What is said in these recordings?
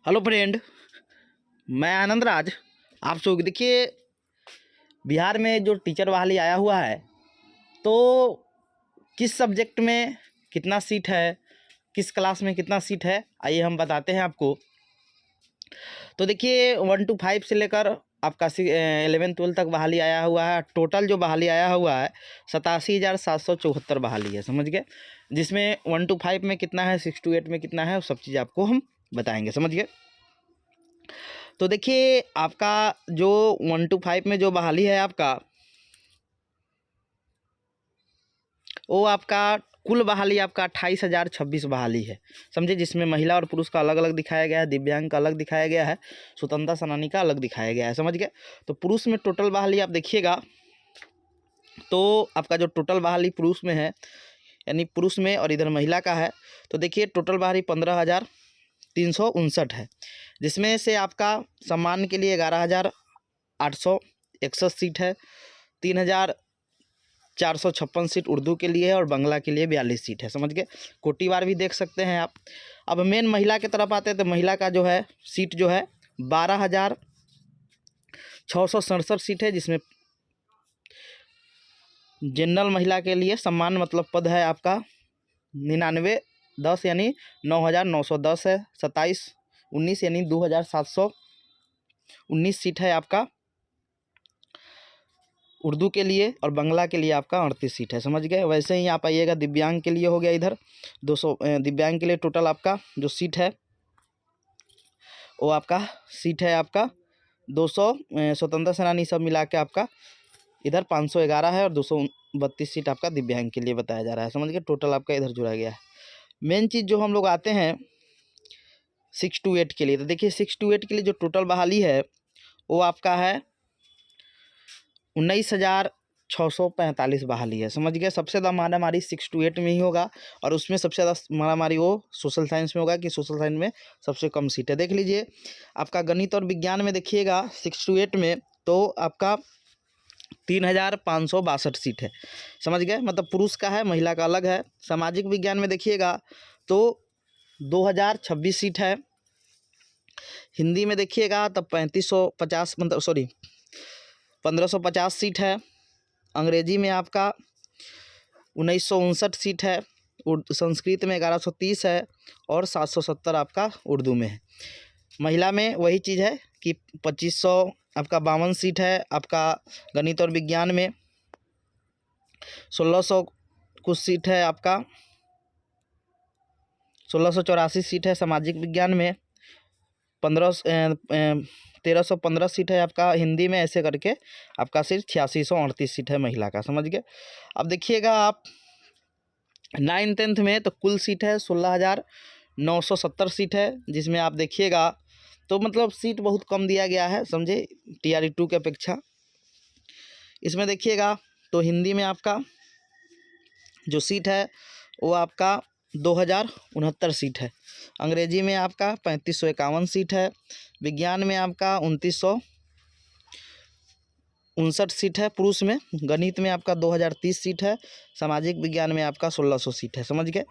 Hello friend, मैं आनंद राज। आप सब देखिए, बिहार में जो टीचर बहाली आया हुआ है, तो किस सब्जेक्ट में कितना सीट है, किस क्लास में कितना सीट है, आइए हम बताते हैं आपको। तो देखिए 1 to 5 से लेकर आपका 11th-12th तक बहाली आया हुआ है। टोटल जो बहाली आया हुआ है 87,774 बहाली है, समझ गए। जिसमें 1 to 5 में कितना है, 6 to 8 में कितना है, वो सब चीज़ आपको हम बताएंगे, समझ गए। तो देखिए आपका जो 1 to 5 में जो बहाली है आपका, वो आपका कुल बहाली आपका 28,026 बहाली है, समझे। जिसमें महिला और पुरुष का अलग अलग दिखाया गया है, दिव्यांग का अलग दिखाया गया है, स्वतंत्रता सेनानी का अलग दिखाया गया है, समझ गए। तो पुरुष में टोटल बहाली आप देखिएगा, तो आपका जो टोटल बहाली पुरुष में है, यानी पुरुष में और इधर महिला का है, तो देखिए टोटल बहाली 15,359 है। जिसमें से आपका सम्मान के लिए 11,861 सीट है, 3,456 सीट उर्दू के लिए है और बांग्ला के लिए 42 सीट है, समझ गए। कोटिवार भी देख सकते हैं आप। अब मेन महिला की तरफ आते हैं, तो महिला का जो है सीट जो है 12,667 सीट है। जिसमें जनरल महिला के लिए सम्मान मतलब पद है आपका 9910 यानी 9,910 है। 2719 यानी 2,719 सीट है आपका उर्दू के लिए, और बांग्ला के लिए आपका 38 सीट है, समझ गए। वैसे ही आप आइएगा दिव्यांग के लिए, हो गया इधर 200। दिव्यांग के लिए टोटल आपका जो सीट है वो आपका सीट है आपका 200। स्वतंत्रता सेनानी सब मिला के आपका इधर 511 है, और 232 सीट आपका दिव्यांग के लिए बताया जा रहा है, समझ गए। टोटल आपका इधर जुड़ा गया है। मेन चीज़ जो हम लोग आते हैं 6 to 8 के लिए, तो देखिए 6 to 8 के लिए जो टोटल बहाली है वो आपका है 19,645 बहाली है, समझ गए। सबसे ज़्यादा मारामारी 6 to 8 में ही होगा, और उसमें सबसे ज़्यादा मारामारी वो सोशल साइंस में होगा कि सोशल साइंस में सबसे कम सीट है। देख लीजिए आपका गणित और विज्ञान में देखिएगा 6 to 8 में तो आपका 3,562 सीट है, समझ गए। मतलब पुरुष का है, महिला का अलग है। सामाजिक विज्ञान में देखिएगा तो 2,026 सीट है। हिंदी में देखिएगा तब 3,550 मतलब 1,550 सीट है। अंग्रेजी में आपका 1,959 सीट है। संस्कृत में 1,130 है, और 770 आपका उर्दू में है। महिला में वही चीज़ है कि 2,500 आपका 52 सीट है। आपका गणित और विज्ञान में 1,600 कुछ सीट है, आपका 1,684 सीट है। सामाजिक विज्ञान में 1,315 सीट है आपका। हिंदी में ऐसे करके आपका सिर्फ 8,638 सीट है महिला का, समझ गए। अब देखिएगा आप 9th-10th में तो कुल सीट है 16,970 सीट है। जिसमें आप देखिएगा तो मतलब सीट बहुत कम दिया गया है, समझे, TRE2 की अपेक्षा। इसमें देखिएगा तो हिंदी में आपका जो सीट है वो आपका 2,069 सीट है। अंग्रेजी में आपका 3,551 सीट है। विज्ञान में आपका 2,959 सीट है पुरुष में। गणित में आपका 2,030 सीट है। सामाजिक विज्ञान में आपका 1,600 सीट है, समझ गए।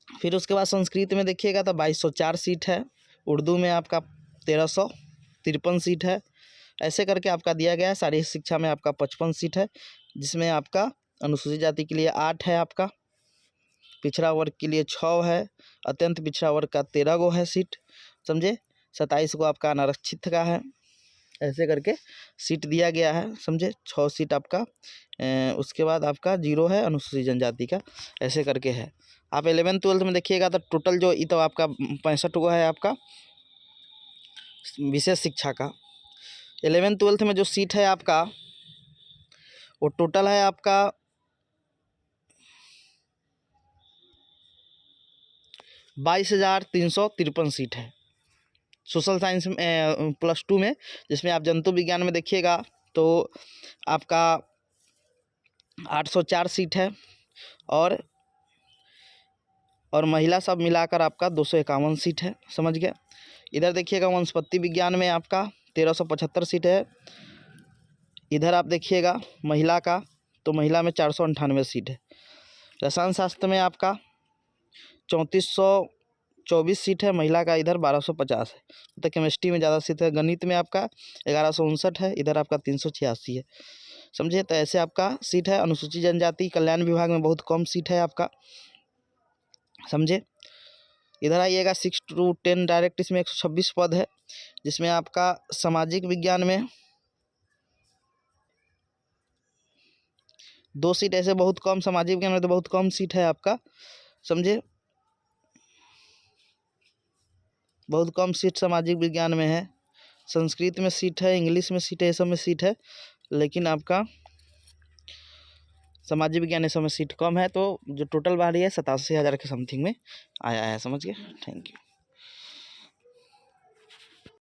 फिर उसके बाद संस्कृत में देखिएगा तो 2,204 सीट है। उर्दू में आपका 1,353 सीट है। ऐसे करके आपका दिया गया है। शारीरिक शिक्षा में आपका 55 सीट है, जिसमें आपका अनुसूचित जाति के लिए 8 है, आपका पिछड़ा वर्ग के लिए 6 है, अत्यंत पिछड़ा वर्ग का 13 गो है सीट, समझे। 27 गो आपका अनारक्षित का है। ऐसे करके सीट दिया गया है, समझे। 6 सीट आपका उसके बाद आपका 0 है अनुसूचित जनजाति का, ऐसे करके है। आप 11th-12th में देखिएगा तो टोटल जो तो आपका 65 गो है आपका विशेष शिक्षा का। 11th-12th में जो सीट है आपका वो टोटल है आपका 22,353 सीट है सोशल साइंस में +2 में। जिसमें आप जंतु विज्ञान में देखिएगा तो आपका 804 सीट है, और महिला सब मिलाकर आपका 251 सीट है, समझ गए। इधर देखिएगा वनस्पति विज्ञान में आपका 1,375 सीट है। इधर आप देखिएगा महिला का तो महिला में 498 सीट है। रसायन शास्त्र में आपका 24 सीट है, महिला का इधर 1250 है। तो केमिस्ट्री में ज़्यादा सीट है, गणित में आपका 1159 है, इधर आपका 386 है। समझे? तो ऐसे आपका सीट है। अनुसूचित जनजाति कल्याण विभाग में बहुत कम सीट है आपका, समझे? इधर आइएगा 6 to 10 डायरेक्ट, इसमें 126 पद है, जिसमें आपका सामाजिक विज्ञान में 2 सीट ऐसे बहुत कम, सामाजिक विज्ञान में तो बहुत कम सीट है आपका, समझे? बहुत कम सीट सामाजिक विज्ञान में है। संस्कृत में सीट है, इंग्लिश में सीट है, ये सब में सीट है, लेकिन आपका सामाजिक विज्ञान ये सब में सीट कम है। तो जो टोटल बाहरी है 87,000 के समथिंग में आया है, समझ गए? Thank you.